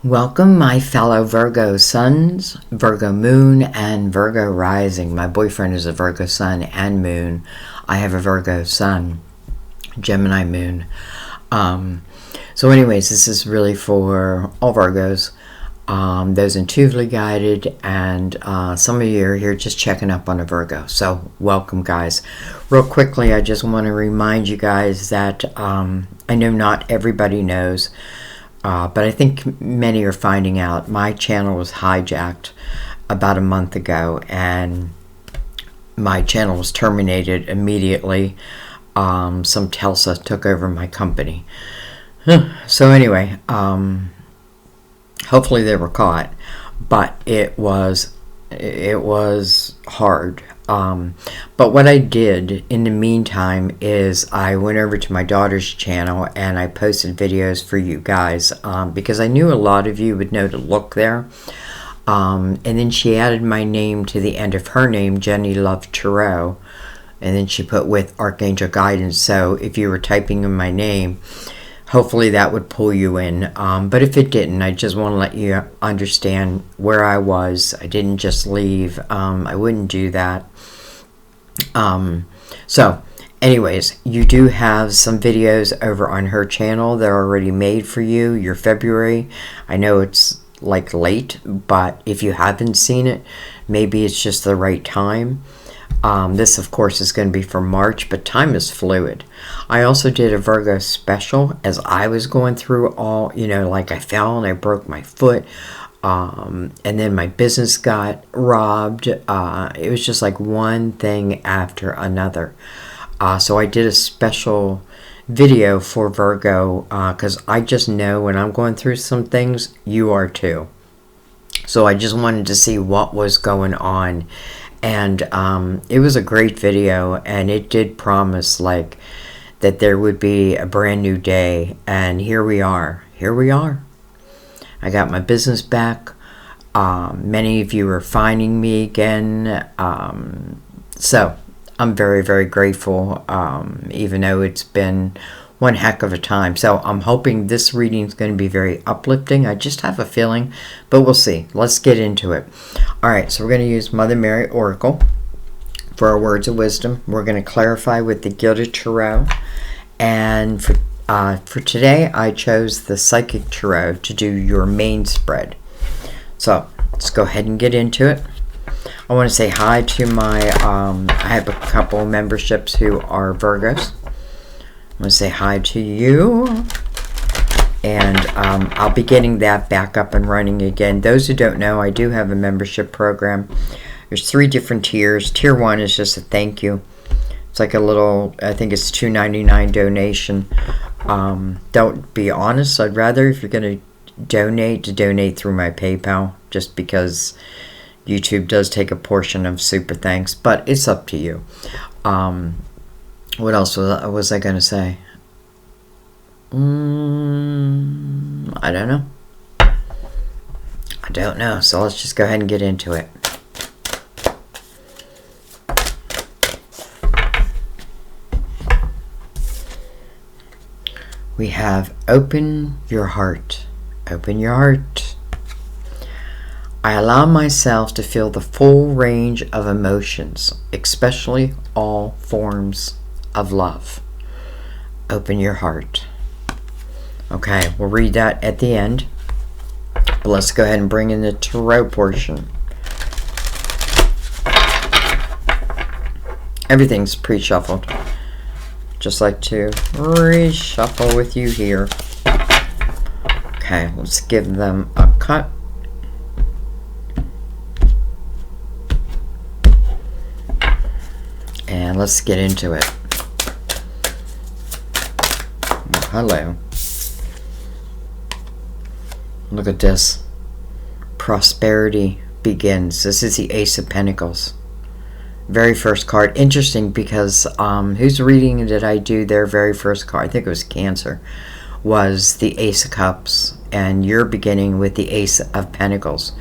Welcome, my fellow Virgo suns, Virgo moon, and Virgo rising. My boyfriend is a Virgo sun and moon. I have a Virgo sun, Gemini moon. So anyways, this is really for all Virgos, those intuitively guided, and some of you are here just checking up on a Virgo. So welcome, guys. Real quickly, I just want to remind you guys that I know not everybody knows, but I think many are finding out. My channel was hijacked about a month ago, and my channel was terminated immediately. Some Telsa took over my company. So anyway, hopefully they were caught, but it was hard. But what I did in the meantime is I went over to my daughter's channel and I posted videos for you guys, because I knew a lot of you would know to look there. And then she added my name to the end of her name, Jenny Love Tarot, and then she put with Archangel Guidance. So if you were typing in my name, hopefully that would pull you in. But if it didn't, I just want to let you understand where I was. I didn't just leave. I wouldn't do that. So anyways, you do have some videos over on her channel that are already made for you. Your February, I know it's like late, but if you haven't seen it, maybe it's just the right time. This of course is going to be for March, but time is fluid. I also did a Virgo special as I was going through all, like I fell and I broke my foot. And then my business got robbed. It was just like one thing after another. So I did a special video for Virgo, because I just know when I'm going through some things, you are too. So I just wanted to see what was going on. And it was a great video, and it did promise like that there would be a brand new day, and here we are. I got my business back. Many of you are finding me again. So I'm very, very grateful, even though it's been one heck of a time. So I'm hoping this reading is going to be very uplifting. I just have a feeling, but we'll see. Let's get into it. All right, so we're going to use Mother Mary Oracle for our words of wisdom. We're going to clarify with the Gilded Tarot. And for today, I chose the Psychic Tarot to do your main spread. So let's go ahead and get into it. I want to say hi to my, I have a couple memberships who are Virgos. I'm going to say hi to you, and I'll be getting that back up and running again. Those who don't know, I do have a membership program. There's 3 different tiers. Tier 1 is just a thank you. It's like a little, I think it's $2.99 donation. Don't be honest. I'd rather, if you're going to donate through my PayPal, just because YouTube does take a portion of super thanks, but it's up to you. What else was I going to say? I don't know. So let's just go ahead and get into it. We have open your heart. Open your heart. I allow myself to feel the full range of emotions, especially all forms of love. Open your heart. Okay, we'll read that at the end. But let's go ahead and bring in the tarot portion. Everything's pre-shuffled. Just like to reshuffle with you here. Okay, let's give them a cut. And let's get into it. Hello. Look at this. Prosperity begins. This is the Ace of Pentacles. Very first card. Interesting because whose reading did I do? Their very first card, I think it was Cancer, was the Ace of Cups. And you're beginning with the Ace of Pentacles.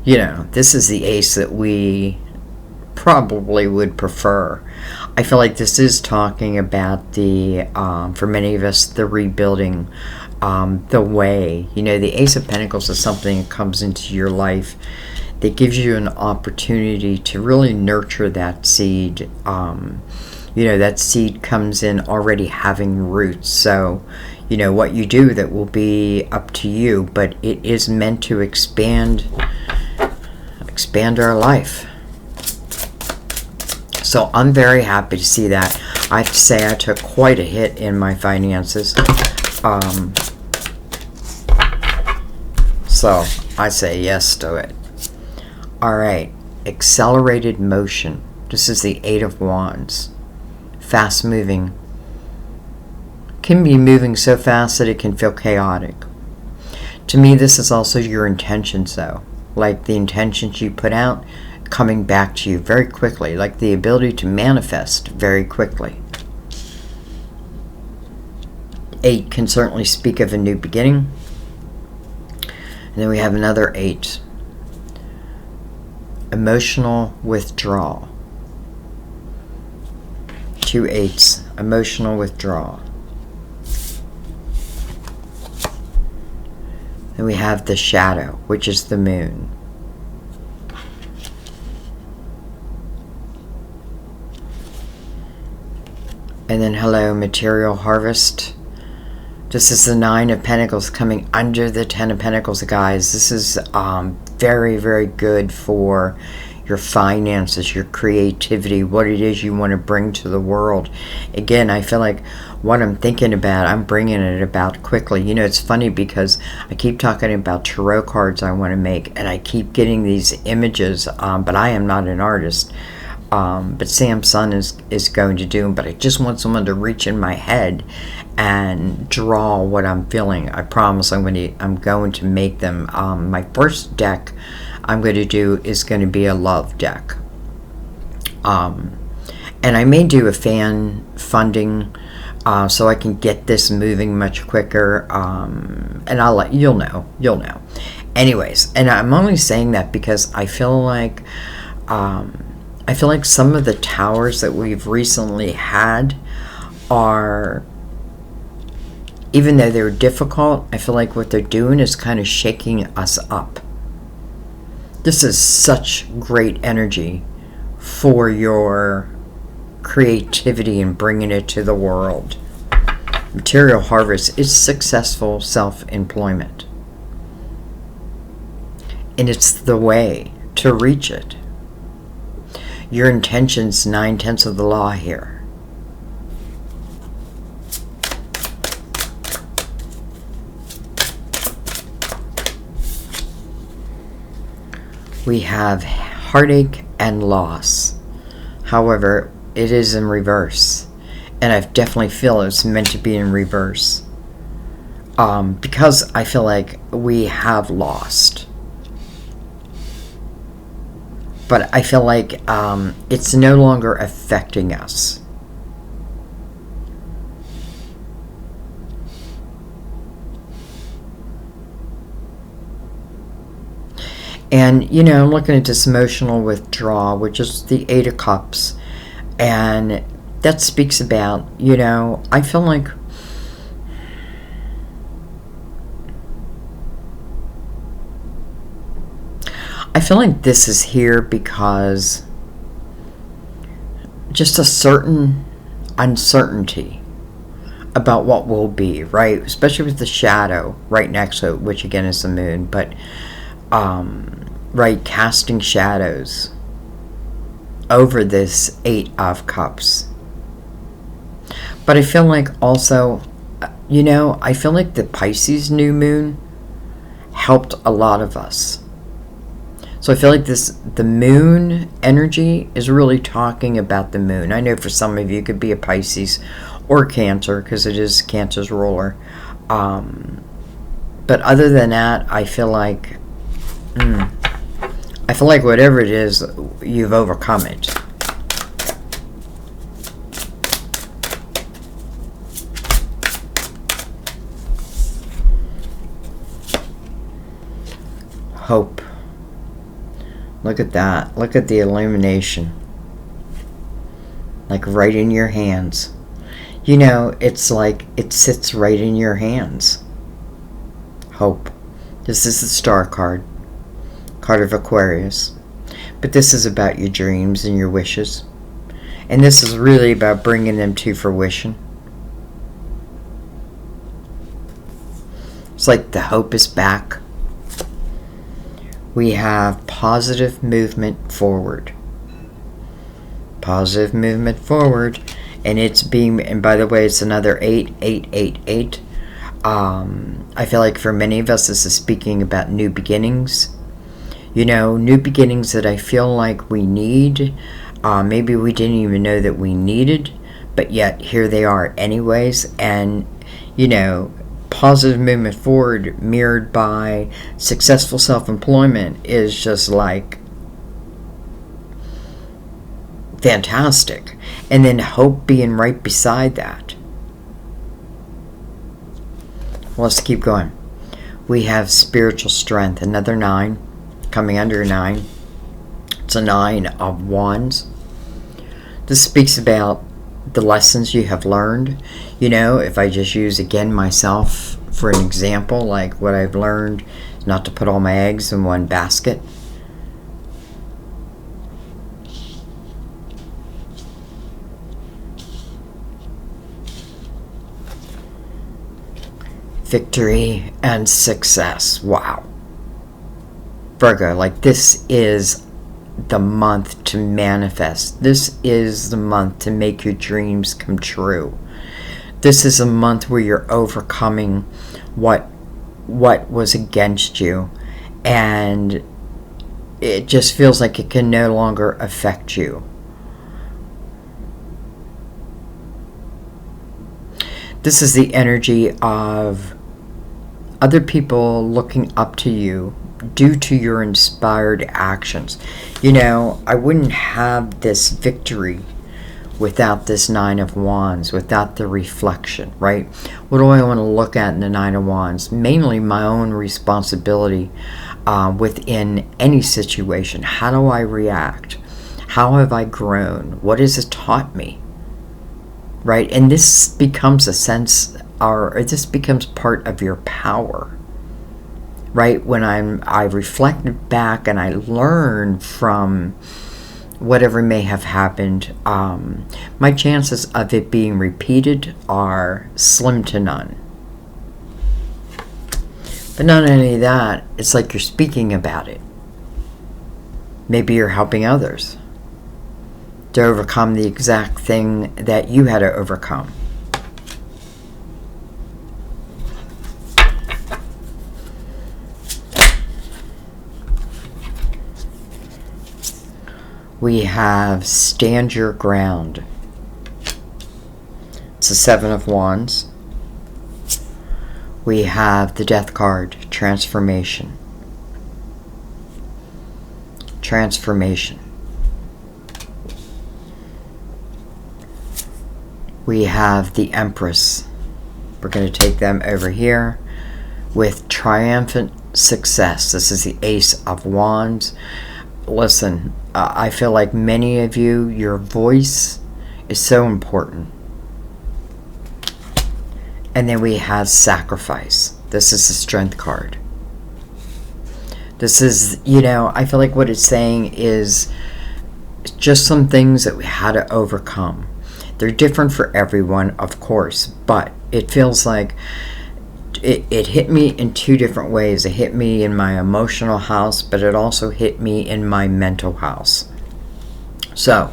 This is the ace that we probably would prefer. I feel like this is talking about the, for many of us, the rebuilding the way. You know, the Ace of Pentacles is something that comes into your life that gives you an opportunity to really nurture that seed. You know, that seed comes in already having roots. So, you know, what you do, that will be up to you, but it is meant to expand our life. So I'm very happy to see that. I have to say I took quite a hit in my finances. So I say yes to it. Alright, accelerated motion. This is the Eight of Wands. Fast moving. Can be moving so fast that it can feel chaotic. To me, this is also your intentions, though. Like the intentions you put out coming back to you very quickly. Like the ability to manifest very quickly. 8 can certainly speak of a new beginning. And then we have another 8. Emotional withdrawal. 2 8s. Emotional withdrawal. Then we have the shadow, which is the moon. And then hello, material harvest. This is the 9 of Pentacles coming under the 10 of Pentacles, guys. This is very, very good for your finances, your creativity, what it is you want to bring to the world. Again, I feel like what I'm thinking about, I'm bringing it about quickly. You know, it's funny because I keep talking about tarot cards I want to make, and I keep getting these images, but I am not an artist. But Sam's son is going to do them, but I just want someone to reach in my head and draw what I'm feeling. I promise I'm going to make them. My first deck I'm going to do is going to be a love deck. And I may do a fan funding so I can get this moving much quicker. And you'll know. Anyways, and I'm only saying that because I feel like some of the towers that we've recently had are, even though they're difficult, I feel like what they're doing is kind of shaking us up. This is such great energy for your creativity and bringing it to the world. Material harvest is successful self-employment. And it's the way to reach it. Your intentions, 9/10 of the law here. We have heartache and loss. However, it is in reverse. And I definitely feel it's meant to be in reverse. Because I feel like we have lost. But I feel like it's no longer affecting us. And, you know, I'm looking at this emotional withdrawal, which is the 8 of Cups. And that speaks about, you know, I feel like this is here because just a certain uncertainty about what will be, right? Especially with the shadow right next to it, which again is the moon, but right, casting shadows over this 8 of Cups. But I feel like also, you know, I feel like the Pisces new moon helped a lot of us. So I feel like the moon energy is really talking about the moon. I know for some of you it could be a Pisces or Cancer, because it is Cancer's ruler. But other than that, I feel like whatever it is, you've overcome it. Hope. Look at that. Look at the illumination. Like right in your hands. You know, it's like it sits right in your hands. Hope. This is the Star card. Card of Aquarius. But this is about your dreams and your wishes. And this is really about bringing them to fruition. It's like the hope is back. We have positive movement forward. Positive movement forward. And it's being, and by the way, it's another 8888. I feel like for many of us, this is speaking about new beginnings. You know, new beginnings that I feel like we need. Maybe we didn't even know that we needed, but yet here they are anyways. And, you know, positive movement forward mirrored by successful self-employment is just like fantastic. And then hope being right beside that. Let's keep going. We have spiritual strength, another 9, coming under 9. It's a 9 of Wands. This speaks about the lessons you have learned. You know, if I just use again myself for an example, like what I've learned is not to put all my eggs in one basket. Victory and success. Wow. Virgo, like this is the month to manifest. This is the month to make your dreams come true. This is a month where you're overcoming what was against you, and it just feels like it can no longer affect you. This is the energy of other people looking up to you due to your inspired actions. You know, I wouldn't have this victory without this 9 of Wands, without the reflection, right? What do I want to look at in the 9 of Wands? Mainly my own responsibility within any situation. How do I react? How have I grown? What has it taught me? Right? And this becomes a sense, or this becomes part of your power. Right? When I reflect back and I learn from whatever may have happened, my chances of it being repeated are slim to none. But not only that, it's like you're speaking about it. Maybe you're helping others to overcome the exact thing that you had to overcome. We have stand your ground. It's the 7 of Wands. We have the Death card, transformation. Transformation. We have the Empress. We're going to take them over here with triumphant success. This is the Ace of Wands. Listen, I feel like many of you, your voice is so important. And then we have sacrifice. This is the Strength card. This is, you know, I feel like what it's saying is just some things that we had to overcome. They're different for everyone, of course, but it feels like it hit me in 2 different ways. It hit me in my emotional house, but it also hit me in my mental house. So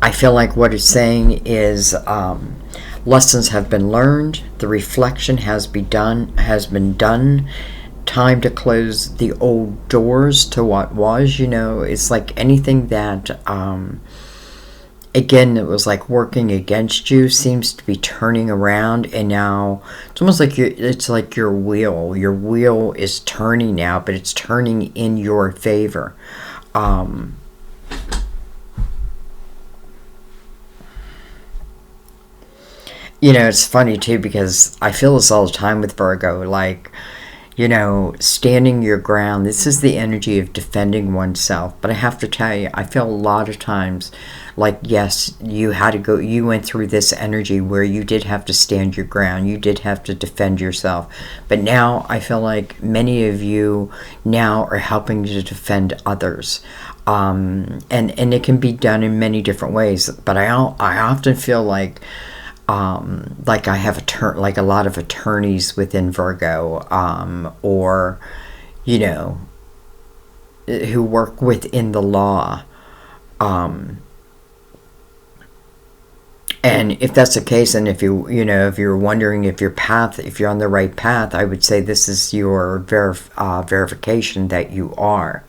I feel like what it's saying is lessons have been learned. The reflection has been done. Time to close the old doors to what was. You know, it's like anything that again, it was like working against you, seems to be turning around, and now it's almost like it's like your wheel. Your wheel is turning now, but it's turning in your favor. You know, it's funny too, because I feel this all the time with Virgo. Like, you know, standing your ground. This is the energy of defending oneself. But I have to tell you, I feel a lot of times like, yes, you went through this energy where you did have to stand your ground. You did have to defend yourself. But now I feel like many of you now are helping to defend others. And it can be done in many different ways. But I often feel like I have a lot of attorneys within Virgo, or, you know, who work within the law. And if that's the case, and if you're wondering if you're on the right path, I would say this is your verification that you are.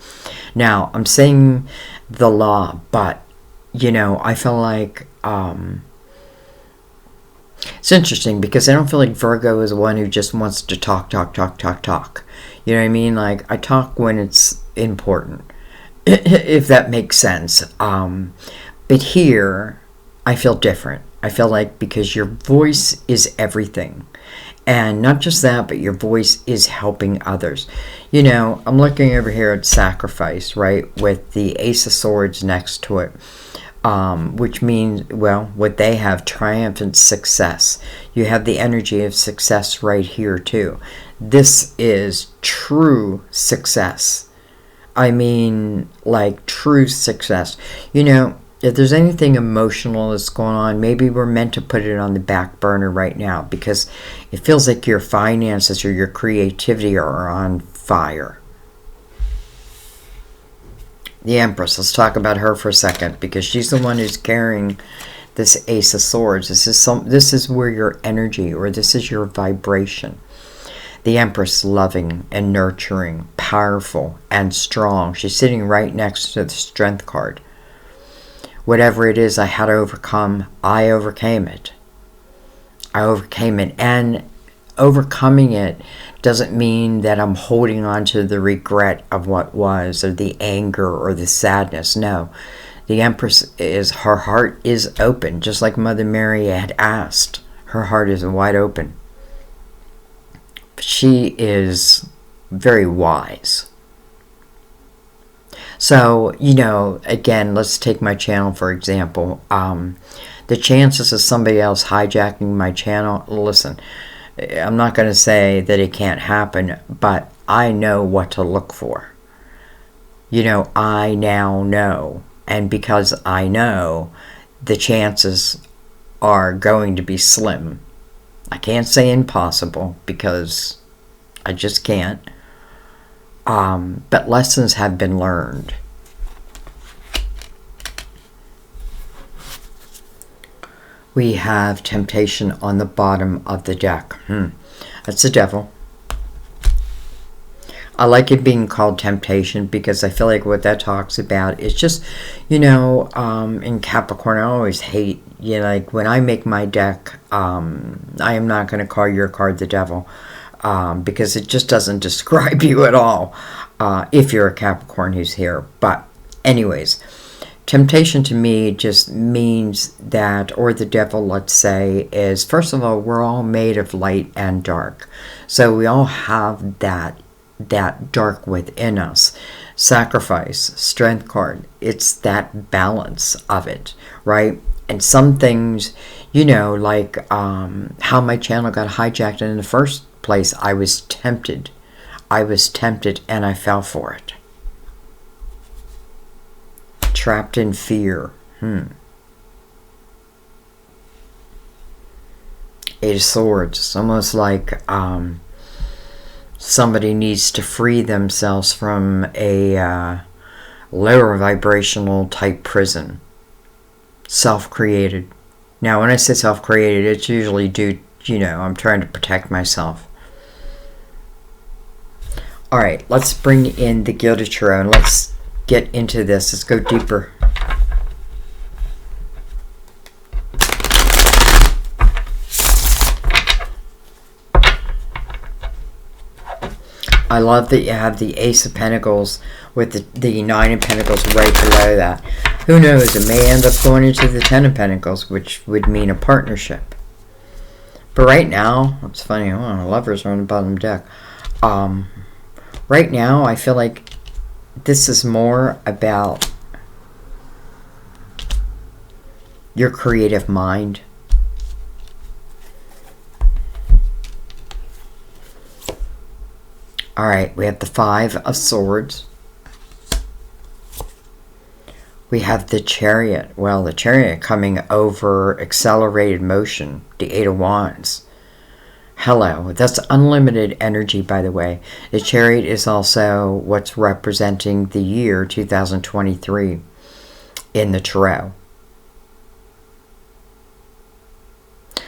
Now, I'm saying the law, but, you know, I feel like, it's interesting because I don't feel like Virgo is one who just wants to talk. You know what I mean? Like, I talk when it's important, if that makes sense. But here, I feel different. I feel like because your voice is everything. And not just that, but your voice is helping others. You know, I'm looking over here at sacrifice, right? With the Ace of Swords next to it. Which means, well, what they have, triumphant success. You have the energy of success right here too. This is true success. I mean, like, true success. You know, if there's anything emotional that's going on, maybe we're meant to put it on the back burner right now, because it feels like your finances or your creativity are on fire. The Empress, let's talk about her for a second, because she's the one who's carrying this Ace of Swords. This is where your energy, or this is your vibration. The Empress, loving and nurturing, powerful and strong. She's sitting right next to the Strength card. Whatever it is I had to overcome, I overcame it. And overcoming it doesn't mean that I'm holding on to the regret of what was, or the anger, or the sadness. No. The Empress her heart is open, just like Mother Mary had asked. Her heart is wide open. She is very wise. So, you know, again, let's take my channel for example. The chances of somebody else hijacking my channel, listen, I'm not going to say that it can't happen, but I know what to look for. You know, I now know. And because I know, the chances are going to be slim. I can't say impossible, because I just can't. But lessons have been learned. We have temptation on the bottom of the deck. That's the devil. I like it being called temptation, because I feel like what that talks about is just, you know, in Capricorn, I always hate, you know, like when I make my deck, I am not going to call your card the devil, because it just doesn't describe you at all, if you're a Capricorn who's here. But anyways, temptation to me just means that, or the devil, let's say, is, first of all, we're all made of light and dark. So we all have that dark within us. Sacrifice, Strength card, it's that balance of it, right? And some things, you know, like how my channel got hijacked in the first place, I was tempted and I fell for it. Trapped in fear. Eight of Swords. It's almost like somebody needs to free themselves from a lower vibrational type prison. Self-created. Now, when I say self-created, it's usually due, you know, I'm trying to protect myself. Alright, let's bring in the Gilded Tarot and let's get into this. Let's go deeper. I love that you have the Ace of Pentacles with the Nine of Pentacles right below that. Who knows, it may end up going into the Ten of Pentacles, which would mean a partnership. But right now, it's funny, Lovers are on the bottom deck. Right now, I feel like this is more about your creative mind. All right, we have the Five of Swords. We have the Chariot. Well, the Chariot coming over accelerated motion. The Eight of Wands. Hello. That's unlimited energy, by the way. The Chariot is also what's representing the year 2023 in the Tarot.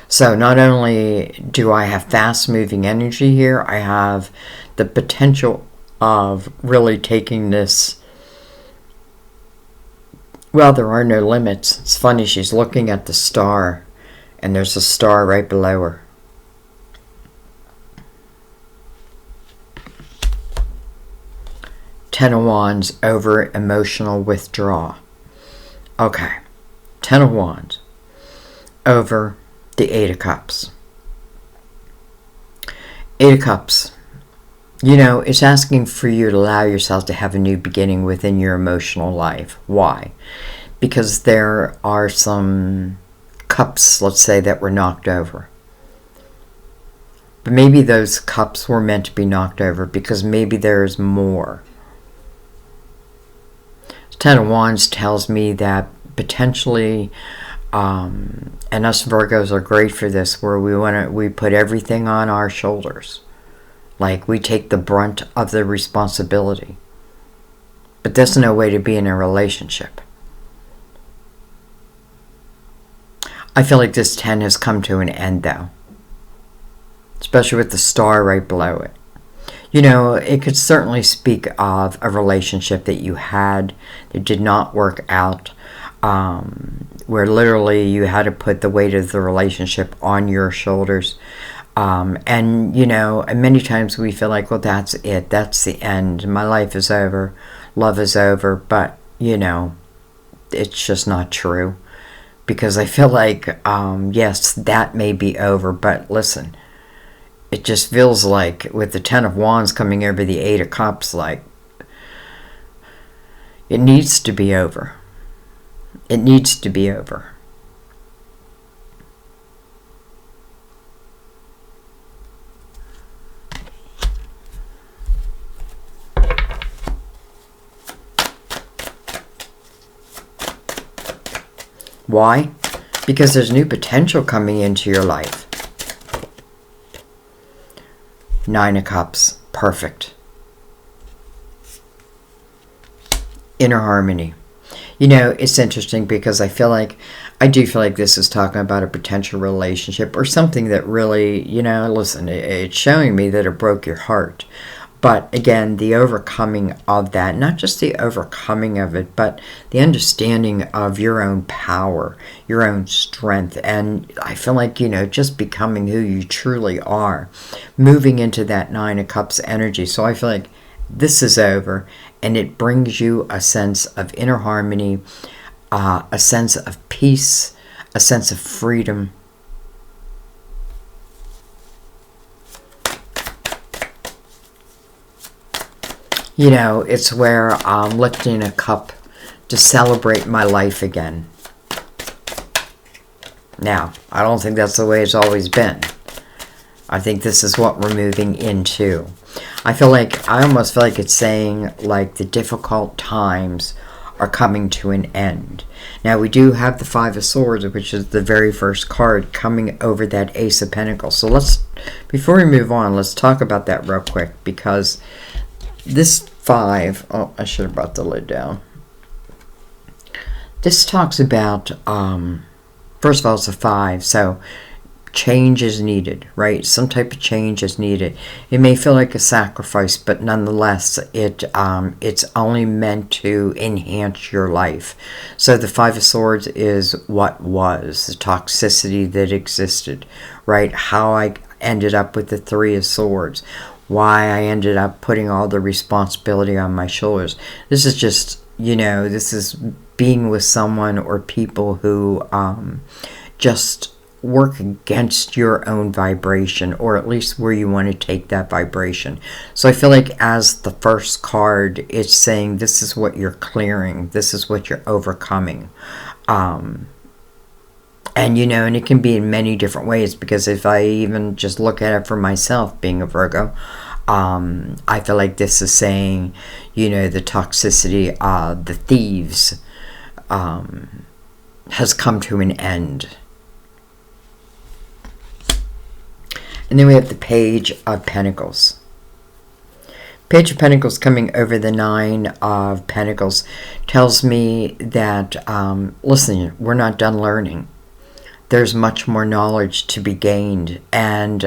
So not only do I have fast-moving energy here, I have the potential of really taking this. Well, there are no limits. It's funny, she's looking at the star, and there's a star right below her. Ten of Wands over emotional withdrawal. Okay. Ten of Wands over the Eight of Cups. Eight of Cups. You know, it's asking for you to allow yourself to have a new beginning within your emotional life. Why? Because there are some cups, let's say, that were knocked over. But maybe those cups were meant to be knocked over because maybe there's more. Ten of Wands tells me that potentially, and us Virgos are great for this, where we put everything on our shoulders. Like we take the brunt of the responsibility. But there's no way to be in a relationship. I feel like this 10 has come to an end though. Especially with the star right below it. You know, it could certainly speak of a relationship that you had that did not work out, where literally you had to put the weight of the relationship on your shoulders. And, you know, many times we feel like, well, that's it. That's the end. My life is over. Love is over. But, you know, it's just not true. Because I feel like, yes, that may be over. But listen. It just feels like with the Ten of Wands coming over the Eight of Cups, like it needs to be over. It needs to be over. Why? Because there's new potential coming into your life. Nine of Cups. Perfect. Inner harmony. You know, it's interesting because I do feel like this is talking about a potential relationship or something that really, you know, listen, it's showing me that it broke your heart. But again, the overcoming of that, not just the overcoming of it, but the understanding of your own power, your own strength. And I feel like, you know, just becoming who you truly are, moving into that Nine of Cups energy. So I feel like this is over and it brings you a sense of inner harmony, a sense of peace, a sense of freedom. You know, it's where I'm lifting a cup to celebrate my life again. Now, I don't think that's the way it's always been. I think this is what we're moving into. I almost feel like it's saying, like, the difficult times are coming to an end. Now, we do have the Five of Swords, which is the very first card, coming over that Ace of Pentacles. So before we move on, let's talk about that real quick, because this five, oh, I should have brought the lid down. This talks about, first of all, it's a 5, so change is needed, right? Some type of change is needed. It may feel like a sacrifice, but nonetheless, it's only meant to enhance your life. So the Five of Swords is what was, the toxicity that existed, right? How I ended up with the Three of Swords. Why I ended up putting all the responsibility on my shoulders. This is just, you know, this is being with someone or people who just work against your own vibration, or at least where you want to take that vibration. So I feel like as the first card, it's saying this is what you're clearing, this is what you're overcoming. And you know, and it can be in many different ways, because if I even just look at it for myself, being a Virgo, I feel like this is saying, you know, the toxicity, the thieves, has come to an end. And then we have the Page of Pentacles. Page of Pentacles coming over the Nine of Pentacles tells me that, listen, we're not done learning. There's much more knowledge to be gained. And,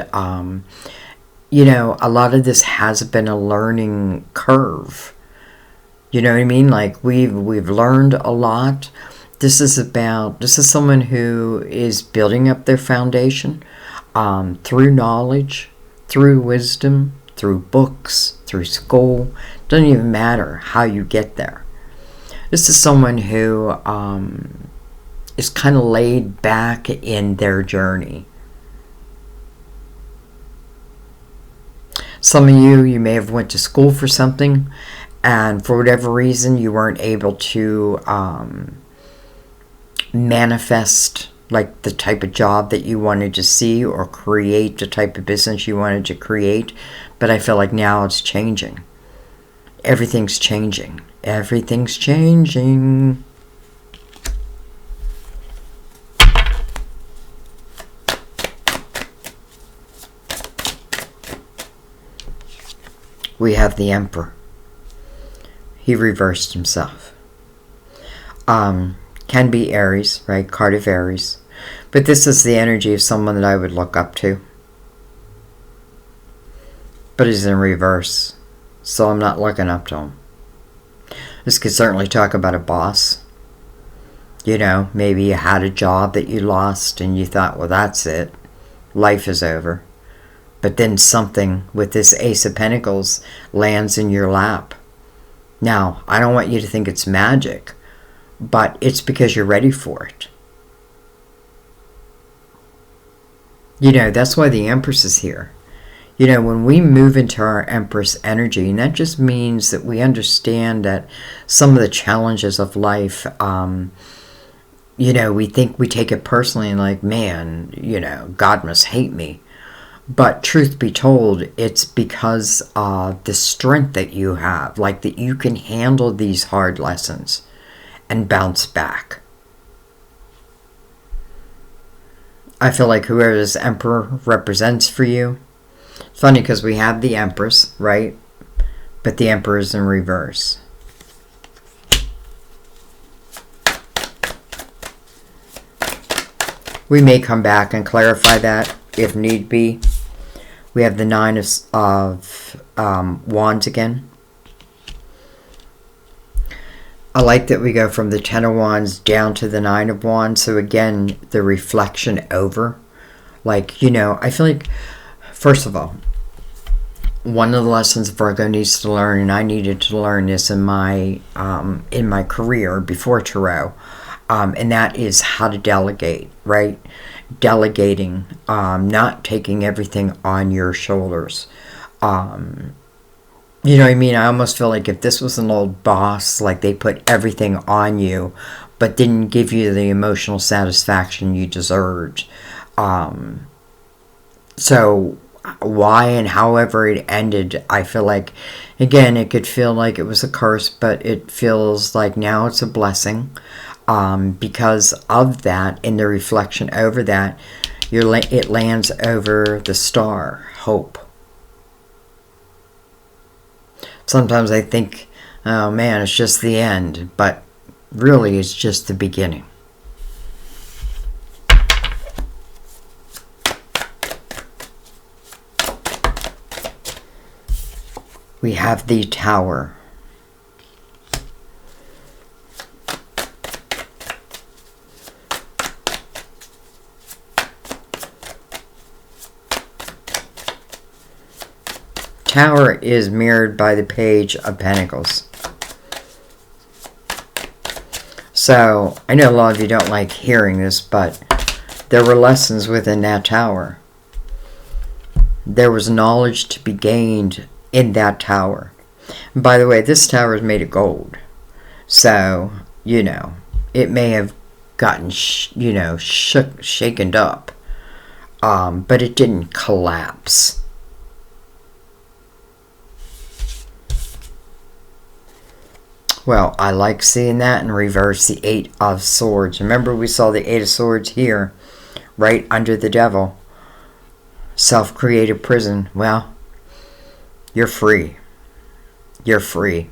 you know, a lot of this has been a learning curve. You know what I mean? Like, we've learned a lot. This is someone who is building up their foundation. Through knowledge, through wisdom, through books, through school. Doesn't even matter how you get there. This is someone who is kind of laid back in their journey. Some of you may have went to school for something, and for whatever reason you weren't able to manifest like the type of job that you wanted to see, or create the type of business you wanted to create. But I feel like now it's changing. Everything's changing. Everything's changing. We have the Emperor. He reversed himself. Can be Aries, right? Card of Aries. But this is the energy of someone that I would look up to. But he's in reverse, so I'm not looking up to him. This could certainly talk about a boss. You know, maybe you had a job that you lost and you thought, well, that's it. Life is over. But then something with this Ace of Pentacles lands in your lap. Now, I don't want you to think it's magic, but it's because you're ready for it. You know, that's why the Empress is here. You know, when we move into our Empress energy, and that just means that we understand that some of the challenges of life, you know, we think we take it personally and like, man, you know, God must hate me. But truth be told, it's because of the strength that you have, like that you can handle these hard lessons and bounce back. I feel like whoever this Emperor represents for you, it's funny because we have the Empress, right? But the Emperor is in reverse. We may come back and clarify that if need be. We have the Nine of Wands again. I like that we go from the Ten of Wands down to the Nine of Wands. So again, the reflection over. Like, you know, I feel like, first of all, one of the lessons Virgo needs to learn, and I needed to learn this in my career before Tarot, and that is how to delegate, right? Delegating, not taking everything on your shoulders. You know what I mean? I almost feel like if this was an old boss, like they put everything on you, but didn't give you the emotional satisfaction you deserved. So why and however it ended, I feel like, again, it could feel like it was a curse, but it feels like now it's a blessing. Because of that, in the reflection over that, it lands over the star, hope. Sometimes I think, oh man, it's just the end, but really it's just the beginning. We have the Tower. Tower is mirrored by the Page of Pentacles. So, I know a lot of you don't like hearing this, but There were lessons within that tower. There was knowledge to be gained in that tower. And by the way, this tower is made of gold. So, you know, it may have gotten, shaken up. But it didn't collapse. Well, I like seeing that in reverse, the Eight of Swords. Remember, we saw the Eight of Swords here, right under the Devil. Self-created prison. Well, you're free. You're free.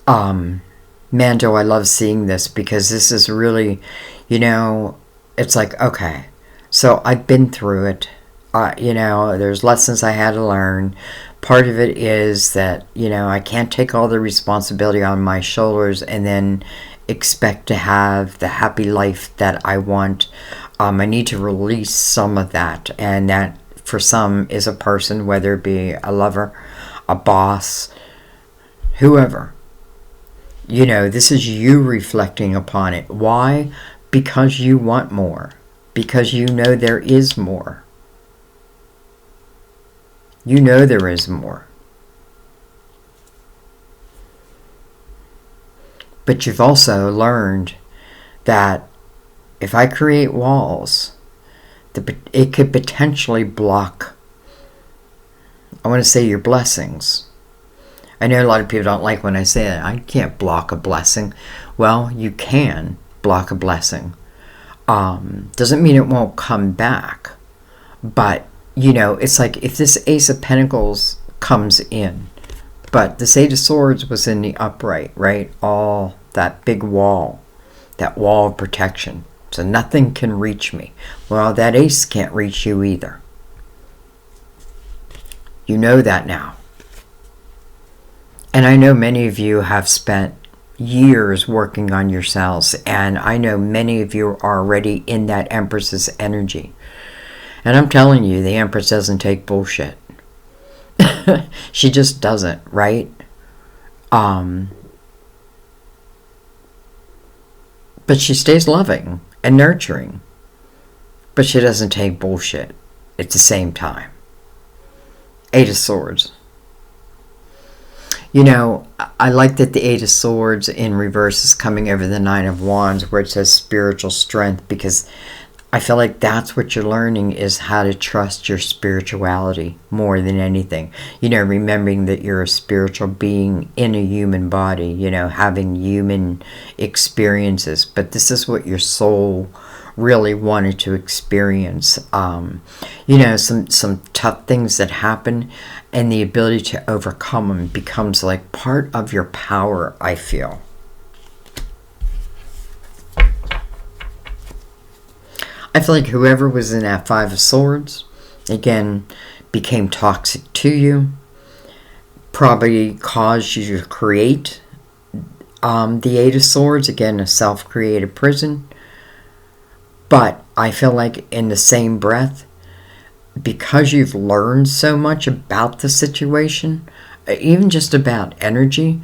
Mando, I love seeing this because this is really, it's like, okay, so I've been through it. There's lessons I had to learn. Part of it is that, I can't take all the responsibility on my shoulders and then expect to have the happy life that I want. I need to release some of that. And that, for some, is a person, whether it be a lover, a boss, whoever. This is you reflecting upon it. Why? Because you want more. Because you know there is more. You know there is more. But you've also learned that if I create walls, it could potentially block, I want to say, your blessings. I know a lot of people don't like when I say that. I can't block a blessing. Well, you can block a blessing. Doesn't mean it won't come back. But, it's like if this Ace of Pentacles comes in, but this Eight of Swords was in the upright, right? All that big wall, that wall of protection. So nothing can reach me. Well, that Ace can't reach you either. You know that now. And I know many of you have spent years working on yourselves, and I know many of you are already in that Empress's energy. And I'm telling you, the Empress doesn't take bullshit. She just doesn't, right? But she stays loving and nurturing. But she doesn't take bullshit at the same time. Eight of Swords. I like that the Eight of Swords in reverse is coming over the Nine of Wands, where it says spiritual strength, because I feel like that's what you're learning, is how to trust your spirituality more than anything. Remembering that you're a spiritual being in a human body, having human experiences. But this is what your soul really wanted to experience. Some tough things that happen, and the ability to overcome them becomes like part of your power, I feel. I feel like whoever was in that Five of Swords, again, became toxic to you, probably caused you to create the Eight of Swords, again, a self-created prison. But I feel like in the same breath, because you've learned so much about the situation, even just about energy,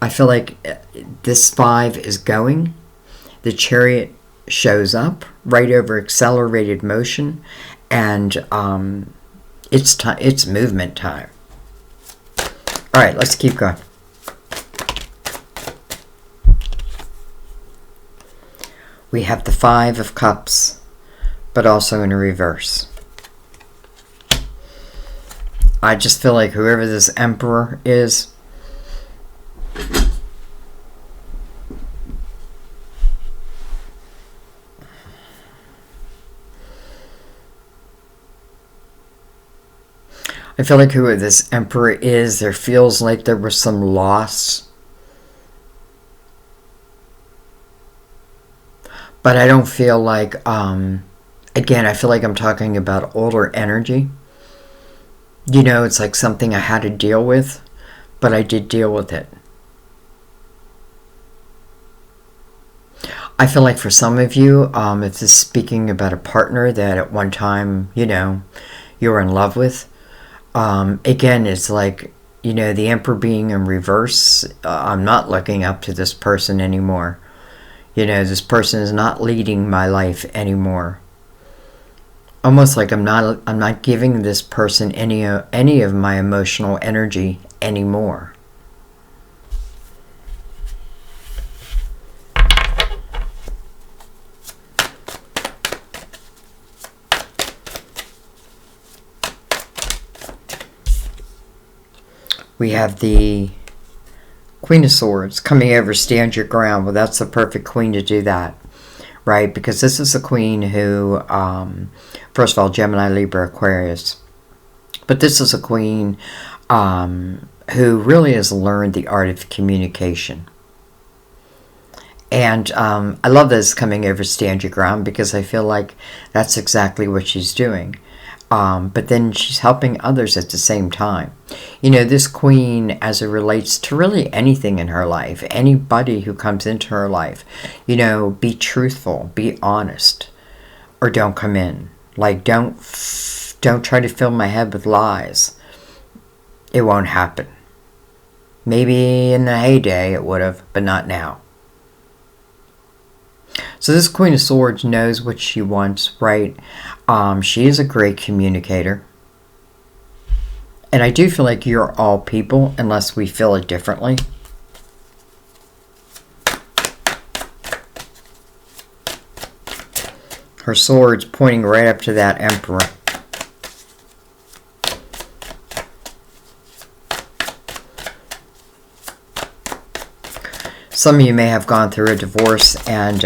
I feel like this Five is going. The Chariot shows up right over accelerated motion, and it's movement time. All right, let's keep going. We have the Five of Cups, but also in a reverse. I just feel like whoever this Emperor is, I feel like whoever this Emperor is, there feels like there was some loss. But I don't feel like, again, I feel like I'm talking about older energy. It's like something I had to deal with, but I did deal with it. I feel like for some of you, if this is speaking about a partner that at one time, you were in love with, again, it's like you know, the Emperor being in reverse, I'm not looking up to this person anymore. You know, this person is not leading my life anymore. Almost like I'm not giving this person any of my emotional energy anymore. We have the Queen of Swords coming over, stand your ground. Well, that's the perfect queen to do that, right? Because this is a queen who, first of all, Gemini, Libra, Aquarius. But this is a queen who really has learned the art of communication. And I love this coming over, stand your ground, because I feel like that's exactly what she's doing. But then she's helping others at the same time. You know, this queen, as it relates to really anything in her life, anybody who comes into her life, you know, be truthful, be honest, or don't come in. Like, don't try to fill my head with lies. It won't happen. Maybe in the heyday it would have, but not now. So this Queen of Swords knows what she wants, right? She is a great communicator. And I do feel like you're all people, unless we feel it differently. Her sword's pointing right up to that Emperor. Some of you may have gone through a divorce and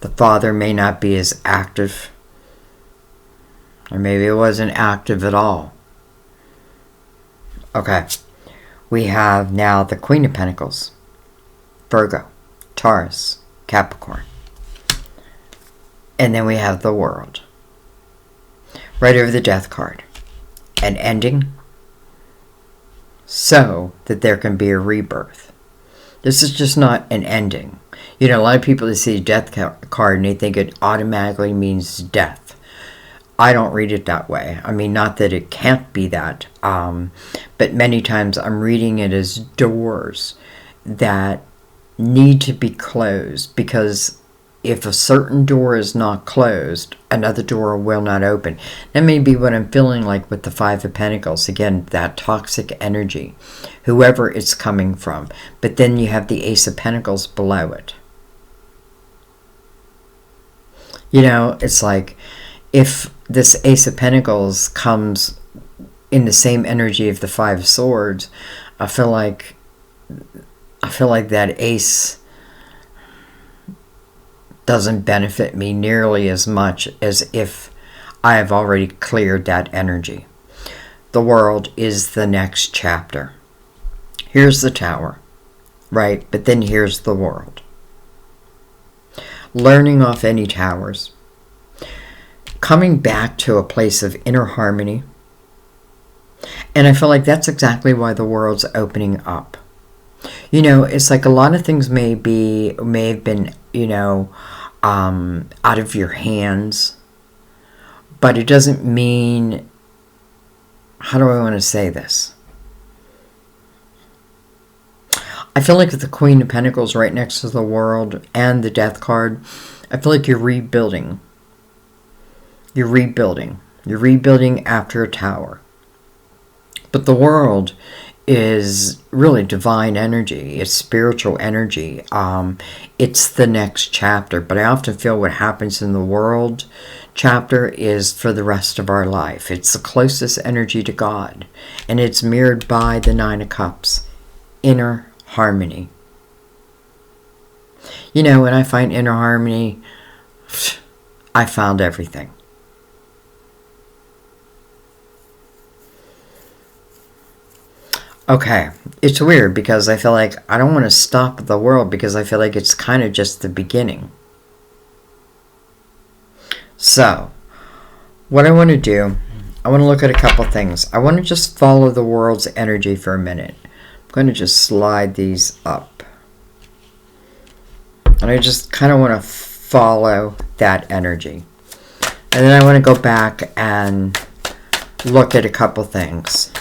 the father may not be as active. Or maybe it wasn't active at all. Okay. We have now the Queen of Pentacles. Virgo, Taurus, Capricorn. And then we have the World. Right over the Death card. An ending, so that there can be a rebirth. This is just not an ending. You know, a lot of people that see a death card and they think it automatically means death. I don't read it that way. I mean, not that it can't be that, but many times I'm reading it as doors that need to be closed, because if a certain door is not closed, another door will not open. That may be what I'm feeling like with the Five of Pentacles. Again, that toxic energy, whoever it's coming from. But then you have the Ace of Pentacles below it. You know, it's like if this Ace of Pentacles comes in the same energy of the Five of Swords, I feel like that Ace doesn't benefit me nearly as much as if I have already cleared that energy. The World is the next chapter. Here's the Tower, right? But then here's the World. Learning off any towers. Coming back to a place of inner harmony. And I feel like that's exactly why the World's opening up. You know, it's like a lot of things may have been, you know, out of your hands, but it doesn't mean, how do I want to say this? I feel like with the Queen of Pentacles right next to the World and the Death card, I feel like you're rebuilding. You're rebuilding. You're rebuilding after a tower. But the World is really divine energy. It's spiritual energy. It's the next chapter. But I often feel what happens in the World chapter is for the rest of our life. It's the closest energy to God. And it's mirrored by the Nine of Cups. Inner harmony. You know, when I find inner harmony, I found everything. Okay, it's weird because I feel like I don't want to stop the World because I feel like it's kind of just the beginning. So, what I want to do, I want to look at a couple things. I want to just follow the World's energy for a minute. I'm going to just slide these up. And I just kind of want to follow that energy. And then I want to go back and look at a couple things.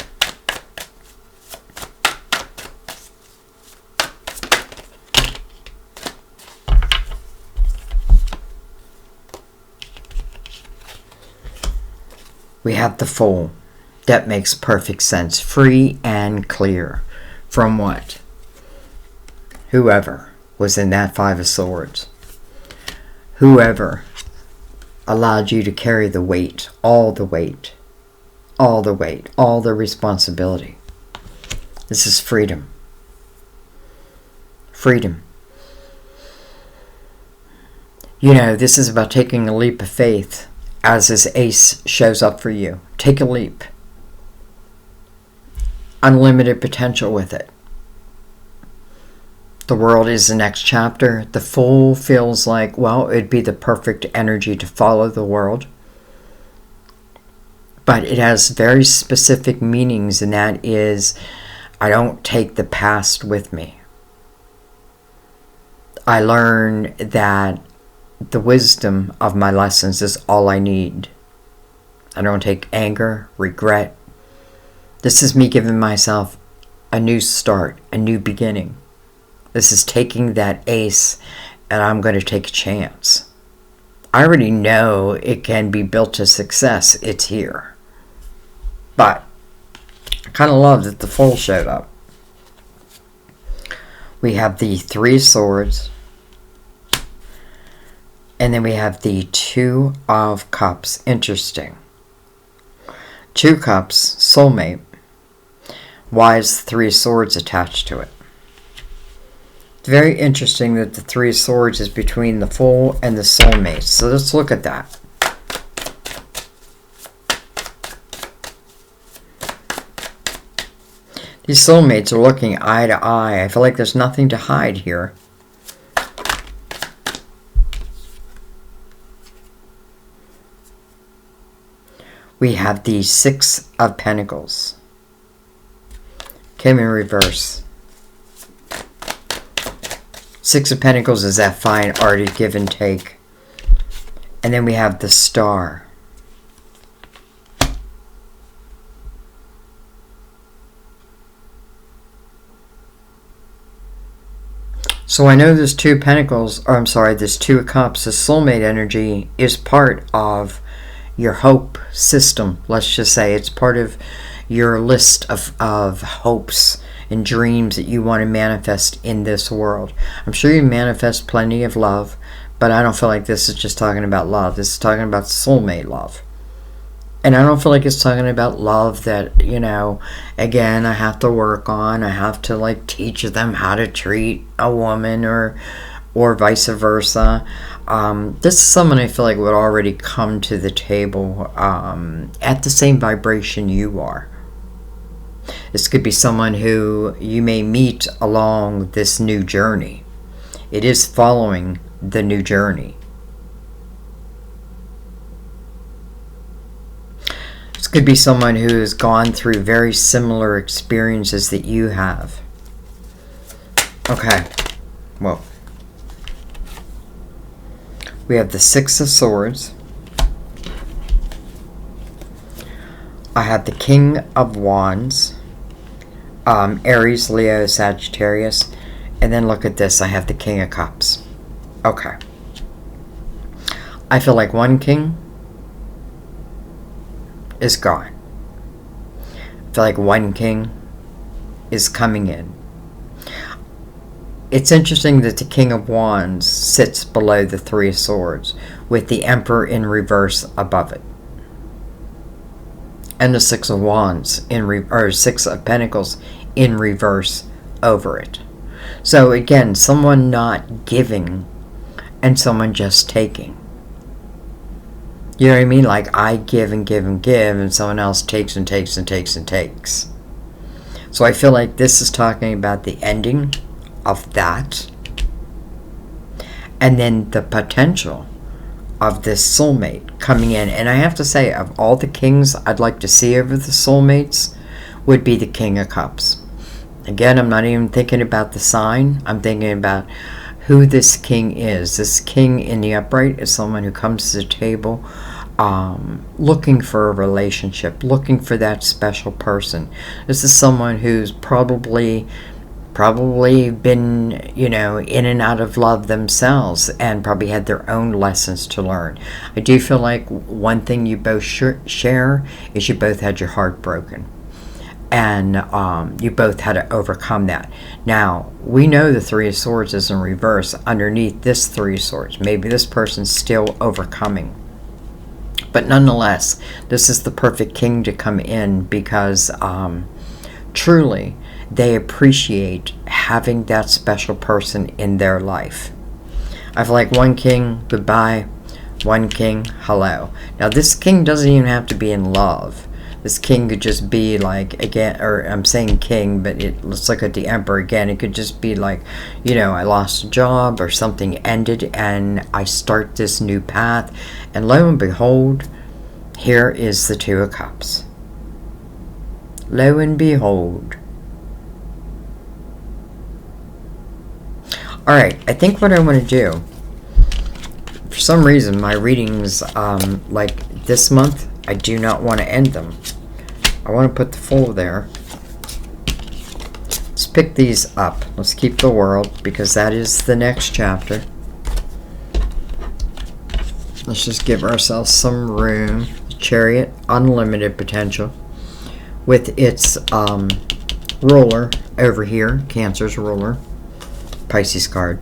We have the Fool. That makes perfect sense. Free and clear. From what? Whoever was in that Five of Swords. Whoever allowed you to carry the weight, all the weight, all the weight, all the responsibility. This is freedom. Freedom. You know, this is about taking a leap of faith as this ace shows up for you. Take a leap. Unlimited potential with it. The world is the next chapter. The Fool feels like, well, it'd be the perfect energy to follow the world. But it has very specific meanings, and that is, I don't take the past with me. I learn that the wisdom of my lessons is all I need. I don't take anger, regret. This is me giving myself a new start, a new beginning. This is taking that ace, and I'm going to take a chance. I already know it can be built to success. It's here. But I kind of love that the Fool showed up. We have the Three of Swords. And then we have the Two of Cups. Interesting. Two Cups, soulmate. Why is the Three of Swords attached to it? It's very interesting that the Three of Swords is between the Fool and the soulmate. So let's look at that. These soulmates are looking eye to eye. I feel like there's nothing to hide here. We have the Six of Pentacles. Came in reverse. Six of Pentacles is that fine arty give and take. And then we have the Star. So I know there's Two Pentacles, or I'm sorry, there's Two of Cups. The soulmate energy is part of your hope system. Let's just say it's part of your list of hopes and dreams that you want to manifest in this world. I'm sure you manifest plenty of love, but I don't feel like this is just talking about love. This is talking about soulmate love. And I don't feel like it's talking about love that, you know, again, I have to work on. I have to, like, teach them how to treat a woman or vice versa. This is someone I feel like would already come to the table at the same vibration you are. This could be someone who you may meet along this new journey. It is following the new journey. This could be someone who has gone through very similar experiences that you have. Okay. Well, we have the Six of Swords. I have the King of Wands. Aries, Leo, Sagittarius. And then look at this. I have the King of Cups. Okay. I feel like one king is gone. I feel like one king is coming in. It's interesting that the King of Wands sits below the Three of Swords with the Emperor in reverse above it. And the Six of Wands or Six of Pentacles in reverse over it. So again, someone not giving and someone just taking. You know what I mean? Like I give and give and give, and someone else takes and takes and takes and takes. So I feel like this is talking about the ending of that, and then the potential of this soulmate coming in. And I have to say, of all the kings I'd like to see over the soulmates would be the King of Cups. Again, I'm not even thinking about the sign. I'm thinking about who this king is. This king in the upright is someone who comes to the table looking for a relationship, looking for that special person. This is someone who's probably been, you know, in and out of love themselves and probably had their own lessons to learn. I do feel like one thing you both share is you both had your heart broken. And you both had to overcome that. Now, we know the Three of Swords is in reverse underneath this Three of Swords. Maybe this person's still overcoming. But nonetheless, this is the perfect king to come in because truly they appreciate having that special person in their life. I feel like one king, goodbye. One king, hello. Now, this king doesn't even have to be in love. This king could just be like, again, or I'm saying king, but let's look at the emperor again. It could just be like, you know, I lost a job or something ended and I start this new path. And lo and behold, here is the Two of Cups. Lo and behold. Alright, I think what I want to do, for some reason my readings, like this month, I do not want to end them. I want to put the Fool there. Let's pick these up. Let's keep the World because that is the next chapter. Let's just give ourselves some room. The Chariot, unlimited potential. With its ruler over here, Cancer's ruler. Pisces card.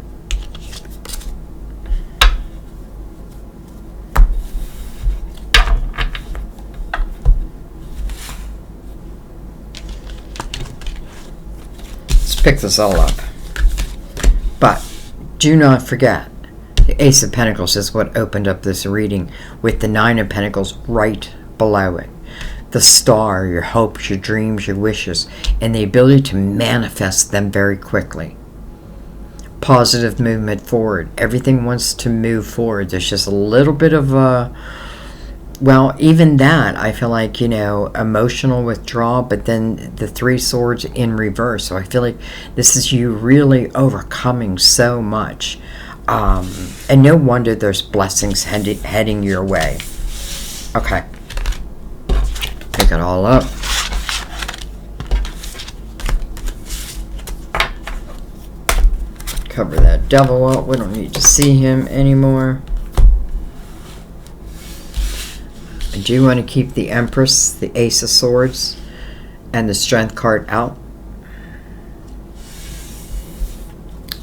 Pick this all up. But do not forget, the Ace of Pentacles is what opened up this reading with the Nine of Pentacles right below it. The star, your hopes, your dreams, your wishes, and the ability to manifest them very quickly. Positive movement forward. Everything wants to move forward. There's just a little bit of a, well, even that, I feel like, you know, emotional withdrawal, but then the Three Swords in reverse. So I feel like this is you really overcoming so much. And no wonder there's blessings heading your way. Okay. Pick it all up. Cover that devil up. We don't need to see him anymore. I do want to keep the Empress, the Ace of Swords, and the Strength card out.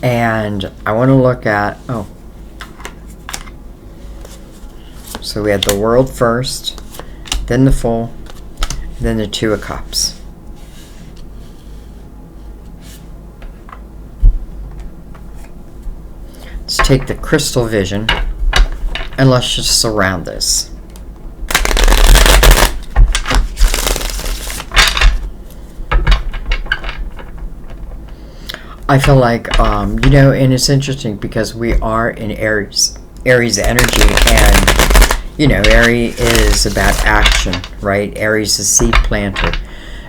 And I want to look at, oh. So we had the World first, then the Fool, then the Two of Cups. Let's take the Crystal Vision and let's just surround this. I feel like, you know, and it's interesting because we are in Aries energy, and, you know, Aries is about action, right? Aries is seed planter,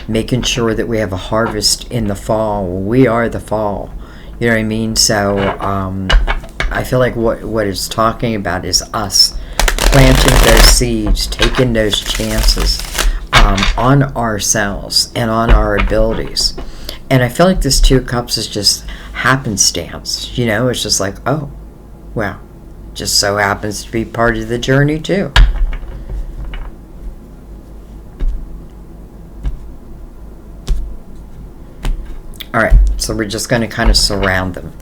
making sure that we have a harvest in the fall. We are the fall, you know what I mean? So, I feel like what it's talking about is us planting those seeds, taking those chances on ourselves and on our abilities. And I feel like this Two of Cups is just happenstance. You know, it's just like, oh, well, just so happens to be part of the journey too. Alright, so we're just going to kind of surround them.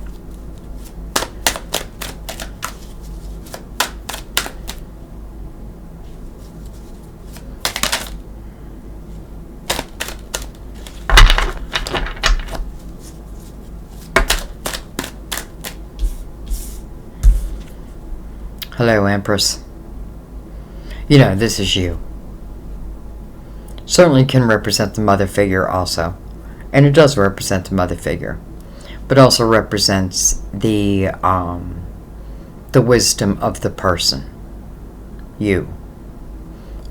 Hello, Empress. You know, this is you. Certainly can represent the mother figure also. And it does represent the mother figure. But also represents the wisdom of the person. You.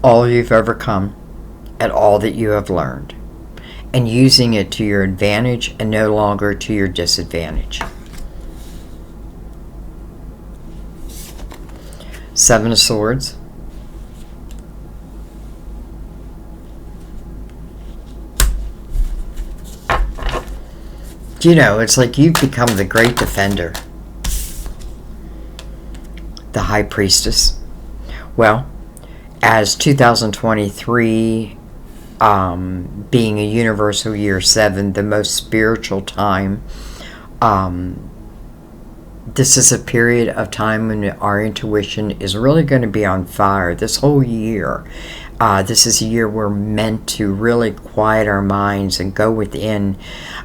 All you've overcome and all that you have learned. And using it to your advantage and no longer to your disadvantage. Seven of Swords. You know, it's like you've become the great defender. The High Priestess. Well, as 2023 being a universal year 7, the most spiritual time, this is a period of time when our intuition is really going to be on fire this whole year. This is a year we're meant to really quiet our minds and go within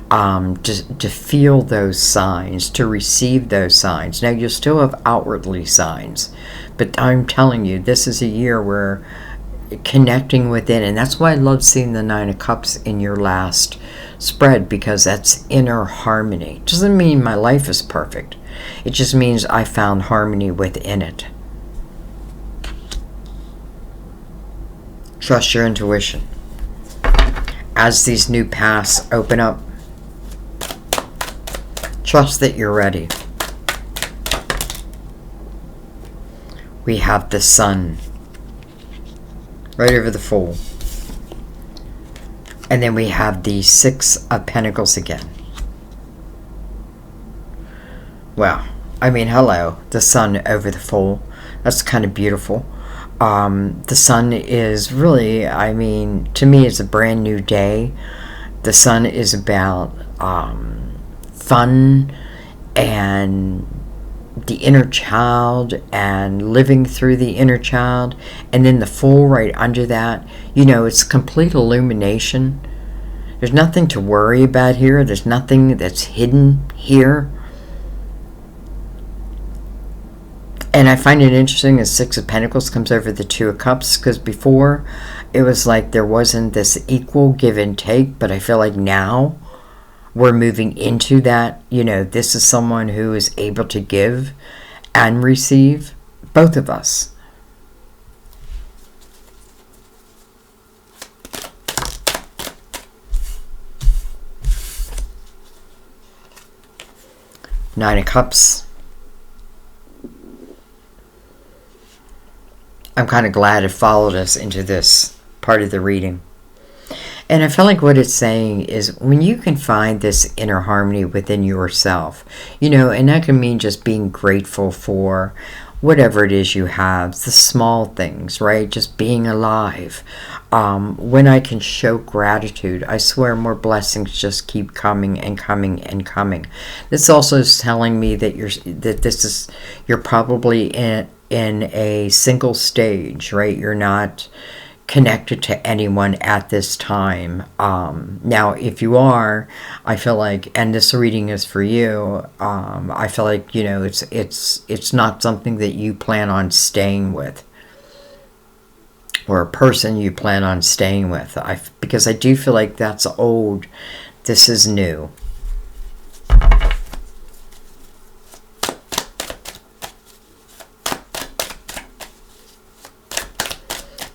to feel those signs, to receive those signs. Now, you'll still have outwardly signs, but I'm telling you, this is a year where connecting within, and that's why I love seeing the 9 of Cups in your last spread, because that's inner harmony. It doesn't mean my life is perfect. It just means I found harmony within it. Trust your intuition. As these new paths open up, trust that you're ready. We have the Sun right over the Fool. And then we have the 6 of Pentacles again. Well, I mean, hello, the Sun over the Fool. That's kind of beautiful. The Sun is really, I mean, to me, it's a brand new day. The Sun is about fun and the inner child and living through the inner child. And then the Fool right under that, you know, it's complete illumination. There's nothing to worry about here. There's nothing that's hidden here. And I find it interesting the 6 of Pentacles comes over the 2 of Cups, because before it was like there wasn't this equal give and take, but I feel like now we're moving into that. You know, this is someone who is able to give and receive, both of us. Nine of Cups. I'm kind of glad it followed us into this part of the reading. And I feel like what it's saying is when you can find this inner harmony within yourself, you know, and that can mean just being grateful for whatever it is you have, the small things, right? Just being alive. When I can show gratitude, I swear more blessings just keep coming and coming and coming. This also is telling me that you're probably in a single stage, right? You're not connected to anyone at this time. Now, if you are, I feel like, and this reading is for you, I feel like, you know, it's not something that you plan on staying with, or a person you plan on staying with. Because I do feel like that's old. This is new.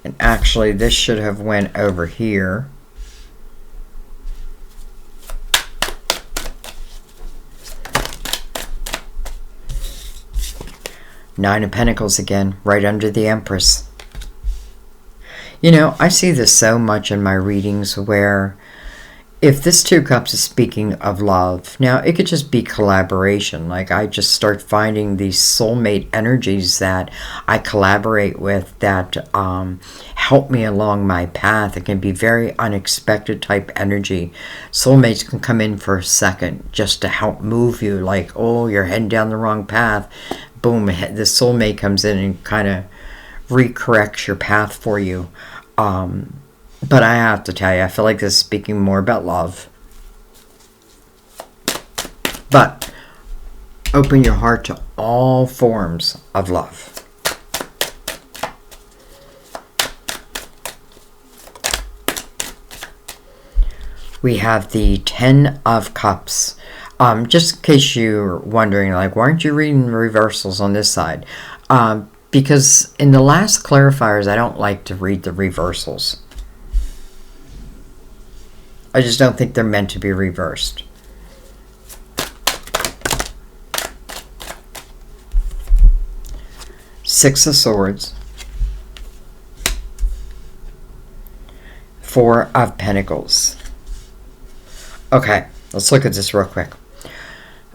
And actually, this should have went over here. Nine of Pentacles again, right under the Empress. You know, I see this so much in my readings where if this 2 of Cups is speaking of love, now it could just be collaboration. Like I just start finding these soulmate energies that I collaborate with that help me along my path. It can be very unexpected type energy. Soulmates can come in for a second just to help move you. Like, oh, you're heading down the wrong path. Boom, the soulmate comes in and kind of recorrects your path for you. But I have to tell you, I feel like this is speaking more about love. But open your heart to all forms of love. We have the 10 of Cups. Just in case you're wondering, like, why aren't you reading reversals on this side? Because in the last clarifiers, I don't like to read the reversals. I just don't think they're meant to be reversed. Six of Swords. 4 of Pentacles. Okay, Let's look at this real quick.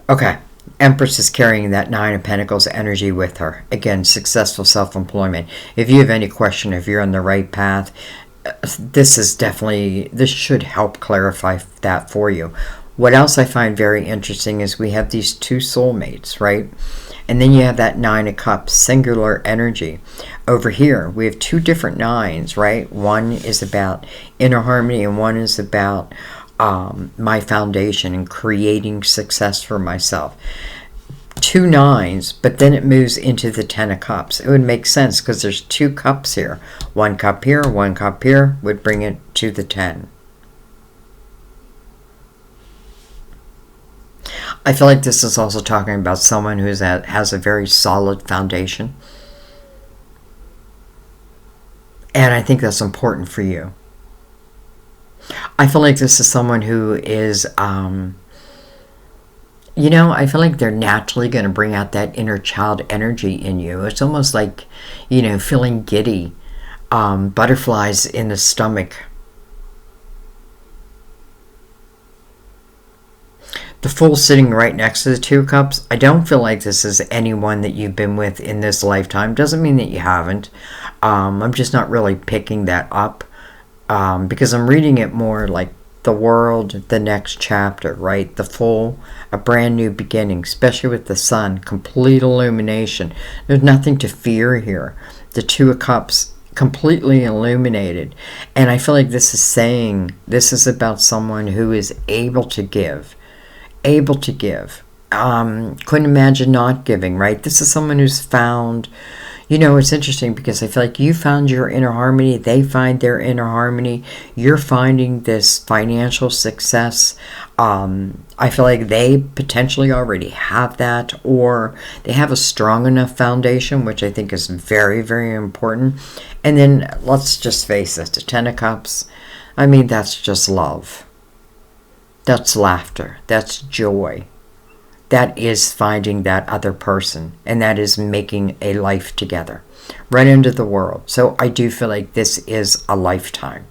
Okay. Empress is carrying that Nine of Pentacles energy with her. Again, successful self-employment. If you have any question, if you're on the right path, this should help clarify that for you. What else I find very interesting is we have these two soulmates, right? And then you have that Nine of Cups, singular energy. Over here, we have two different nines, right? One is about inner harmony and one is about my foundation and creating success for myself. Two nines, but then it moves into the Ten of Cups. It would make sense because there's two cups here. One cup here, one cup here would bring it to the 10. I feel like this is also talking about someone who has a very solid foundation. And I think that's important for you. I feel like this is someone who is, I feel like they're naturally going to bring out that inner child energy in you. It's almost like, feeling giddy, butterflies in the stomach. The Fool sitting right next to the Two of Cups. I don't feel like this is anyone that you've been with in this lifetime. Doesn't mean that you haven't. I'm just not really picking that up because I'm reading it more like the world, the next chapter, right? The Fool, a brand new beginning, especially with the sun, complete illumination. There's nothing to fear here. The Two of Cups, completely illuminated. And I feel like this is saying this is about someone who is able to give. Couldn't imagine not giving, right? This is someone who's found, it's interesting because I feel like you found your inner harmony, they find their inner harmony, you're finding this financial success. I feel like they potentially already have that, or they have a strong enough foundation, which I think is very, very important. And then let's just face it, the Ten of Cups, that's just love. That's laughter. That's joy. That is finding that other person. And that is making a life together. Right into the world. So I do feel like this is a lifetime.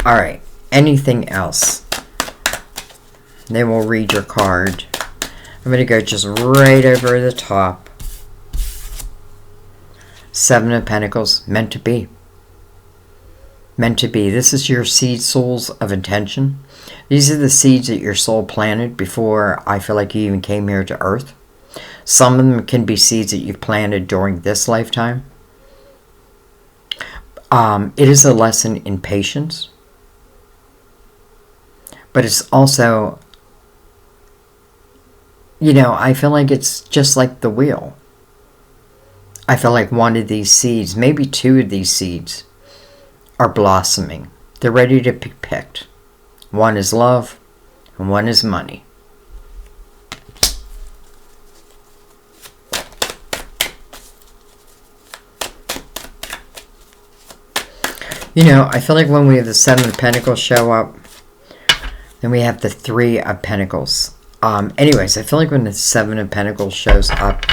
Alright. Anything else? Then we'll read your card. I'm going to go just right over the top. Seven of Pentacles. Meant to be. Meant to be. This is your seed souls of intention. These are the seeds that your soul planted before I feel like you even came here to earth. Some of them can be seeds that you've planted during this lifetime. It is a lesson in patience. But it's also, I feel like it's just like the wheel. I feel like one of these seeds, maybe two of these seeds, are blossoming. They're ready to be picked. One is love and one is money. I feel like when we have the Seven of Pentacles show up, then we have the Three of Pentacles. Anyways, I feel like when the Seven of Pentacles shows up,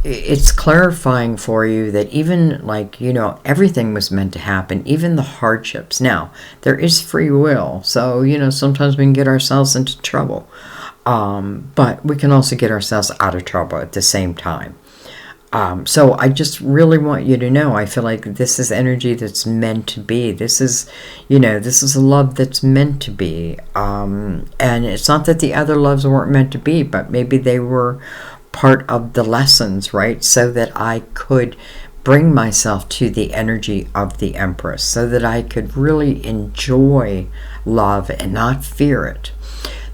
it's clarifying for you that even everything was meant to happen, even the hardships. Now, there is free will, so, sometimes we can get ourselves into trouble. But we can also get ourselves out of trouble at the same time. So I just really want you to know, I feel like this is energy that's meant to be. This is, this is a love that's meant to be. And it's not that the other loves weren't meant to be, but maybe they were part of the lessons, right? So that I could bring myself to the energy of the Empress, so that I could really enjoy love and not fear it.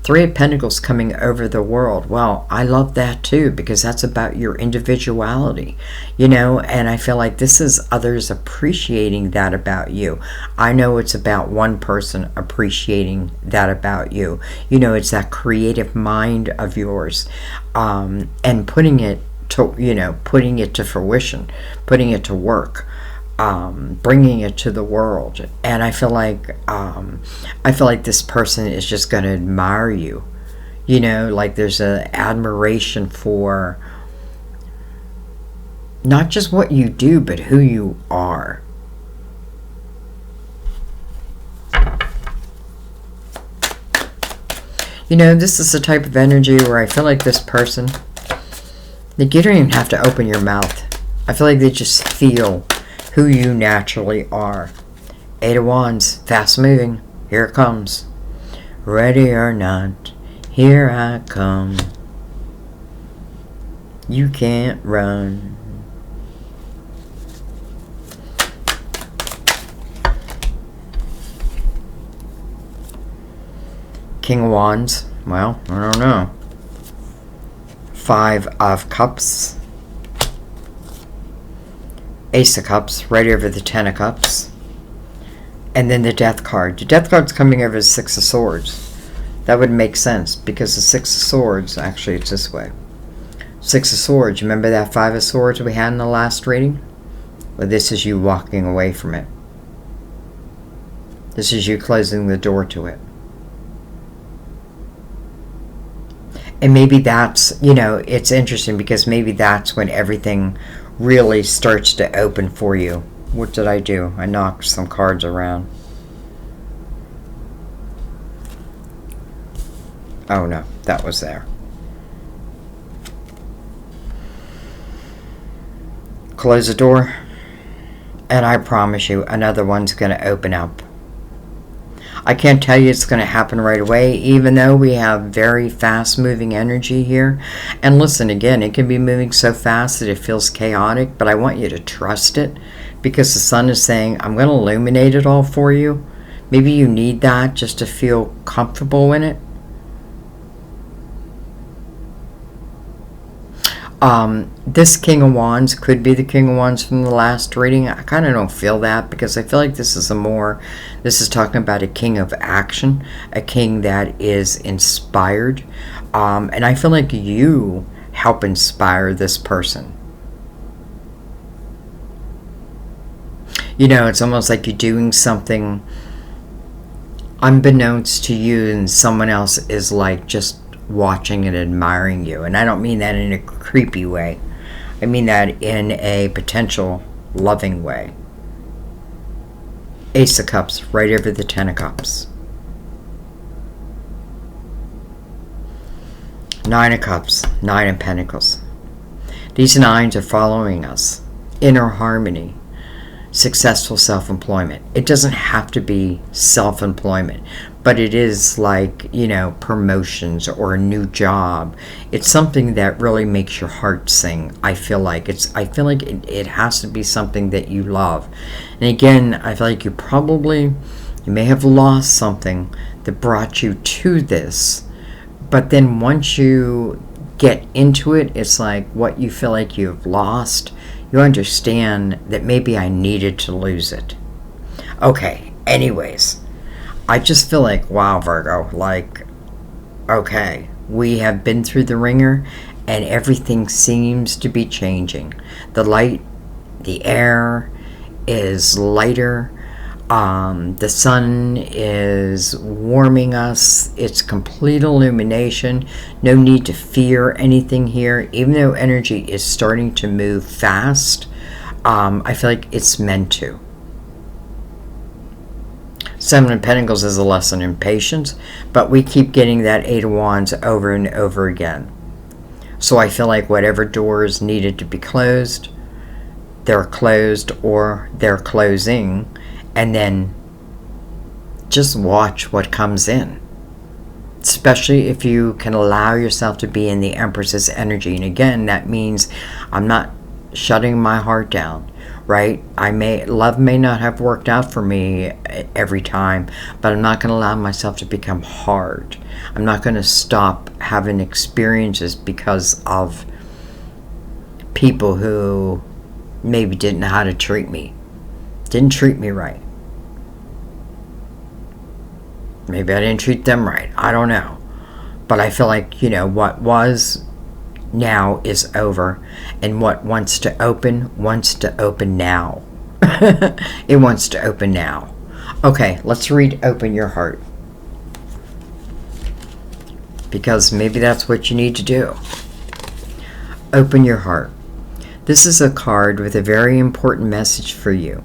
Three of Pentacles coming over the world. Well, I love that too, because that's about your individuality, and I feel like this is others appreciating that about you. I know it's about one person appreciating that about you. It's that creative mind of yours, and putting it to fruition, putting it to work. Bringing it to the world. And I feel like this person is just going to admire you, like there's an admiration for not just what you do, but who you are. You know, this is the type of energy where I feel like this person, you don't even have to open your mouth. I feel like they just feel who you naturally are. 8 of Wands, fast moving. Here it comes. Ready or not, here I come. You can't run. King of Wands, well, I don't know. 5 of Cups. Ace of Cups, right over the 10 of Cups. And then the Death card. The Death card's coming over the 6 of Swords. That would make sense, because the 6 of Swords, actually it's this way. 6 of Swords, remember that 5 of Swords we had in the last reading? Well, this is you walking away from it. This is you closing the door to it. And maybe that's, you know, it's interesting because maybe that's when everything really starts to open for you. What did I do? I knocked some cards around. Oh no, that was there. Close the door, and I promise you another one's going to open up. I can't tell you it's going to happen right away, even though we have very fast moving energy here. And listen, again, it can be moving so fast that it feels chaotic, but I want you to trust it, because the sun is saying, I'm going to illuminate it all for you. Maybe you need that just to feel comfortable in it. This King of Wands could be the King of Wands from the last reading. I kind of don't feel that, because I feel like this is this is talking about a king of action, a king that is inspired. And I feel like you help inspire this person. You know, it's almost like you're doing something unbeknownst to you, and someone else is like just watching and admiring you. And I don't mean that in a creepy way. I mean that in a potential loving way. Ace of Cups, right over the 10 of Cups. 9 of Cups, 9 of Pentacles. These 9s are following us. Inner harmony. Successful self-employment. It doesn't have to be self-employment, but it is like, you know, promotions or a new job. It's something that really makes your heart sing. I feel like it has to be something that you love. And again, I feel like you may have lost something that brought you to this, but then once you get into it, it's like what you feel like you've lost, you understand that maybe I needed to lose it. Okay, anyways, I just feel like, wow, Virgo, like, okay, we have been through the ringer and everything seems to be changing. The light, the air is lighter. The sun is warming us. It's complete illumination. No need to fear anything here. Even though energy is starting to move fast, I feel like it's meant to. 7 of Pentacles is a lesson in patience, but we keep getting that 8 of Wands over and over again. So I feel like whatever doors needed to be closed, they're closed or they're closing. And then just watch what comes in. Especially if you can allow yourself to be in the Empress's energy. And again, that means I'm not shutting my heart down, right? Love may not have worked out for me every time, but I'm not going to allow myself to become hard. I'm not going to stop having experiences because of people who maybe didn't know how to treat me. Didn't treat me right. Maybe I didn't treat them right. I don't know. But I feel like, you know, what was now is over. And what wants to open now. It wants to open now. Okay, let's read Open Your Heart. Because maybe that's what you need to do. Open your heart. This is a card with a very important message for you.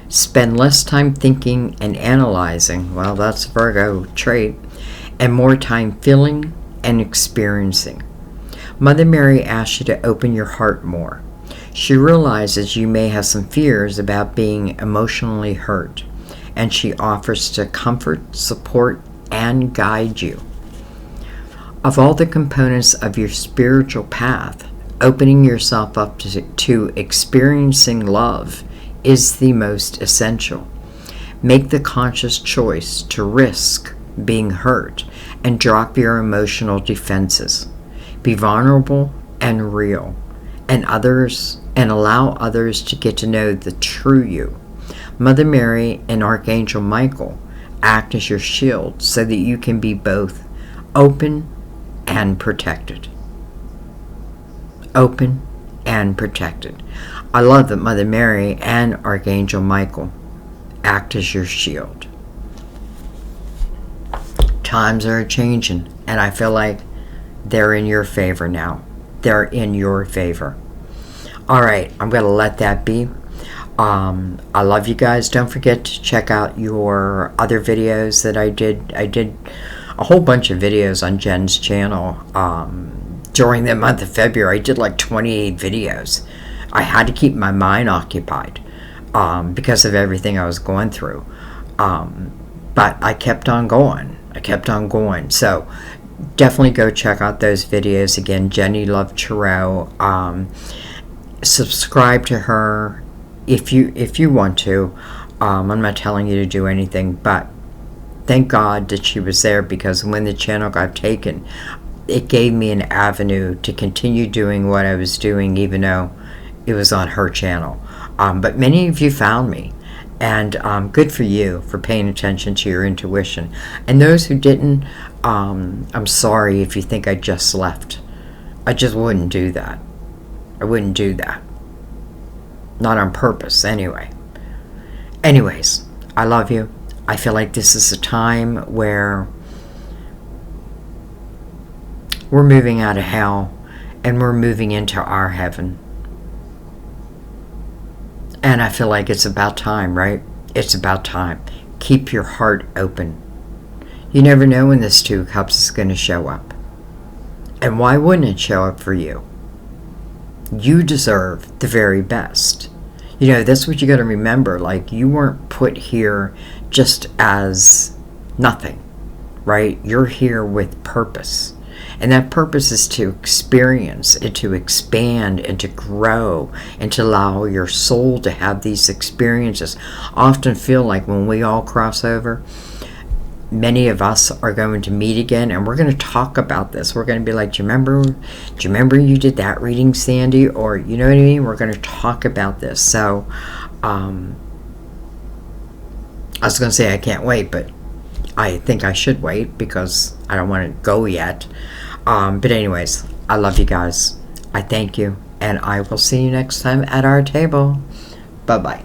Spend less time thinking and analyzing, well, that's a Virgo trait, and more time feeling and experiencing. Mother Mary asks you to open your heart more. She realizes you may have some fears about being emotionally hurt, and she offers to comfort, support, and guide you. Of all the components of your spiritual path, opening yourself up to experiencing love is the most essential. Make the conscious choice to risk being hurt and drop your emotional defenses. Be vulnerable and real, and allow others to get to know the true you. Mother Mary and Archangel Michael act as your shield so that you can be both open and protected. Open and protected. I love that Mother Mary and Archangel Michael act as your shield. Times are changing, and I feel like they're in your favor now. They're in your favor. All right, I'm going to let that be. I love you guys. Don't forget to check out your other videos that I did. I did a whole bunch of videos on Jen's channel during the month of February. I did like 28 videos. I had to keep my mind occupied because of everything I was going through. But I kept on going. So definitely go check out those videos. Again, Jenny Love Tarot. Subscribe to her if you want to. I'm not telling you to do anything, but thank God that she was there, because when the channel got taken, it gave me an avenue to continue doing what I was doing, even though it was on her channel. But many of you found me, and good for you for paying attention to your intuition. And those who didn't, I'm sorry if you think I just left. I just wouldn't do that. I wouldn't do that. Not on purpose, anyway. Anyways, I love you. I feel like this is a time where we're moving out of hell and we're moving into our heaven. And I feel like it's about time, right? It's about time. Keep your heart open. You never know when this Two of Cups is going to show up. And why wouldn't it show up for you? You deserve the very best. You know, that's what you got to remember. Like, you weren't put here just as nothing, right? You're here with purpose. And that purpose is to experience and to expand and to grow and to allow your soul to have these experiences. I often feel like when we all cross over, many of us are going to meet again, and we're going to talk about this. We're going to be like, do you remember you did that reading, Sandy? Or, you know what I mean? We're going to talk about this. So, I was going to say I can't wait, but I think I should wait because I don't want to go yet. But anyways, I love you guys. I thank you, and I will see you next time at our table. Bye-bye.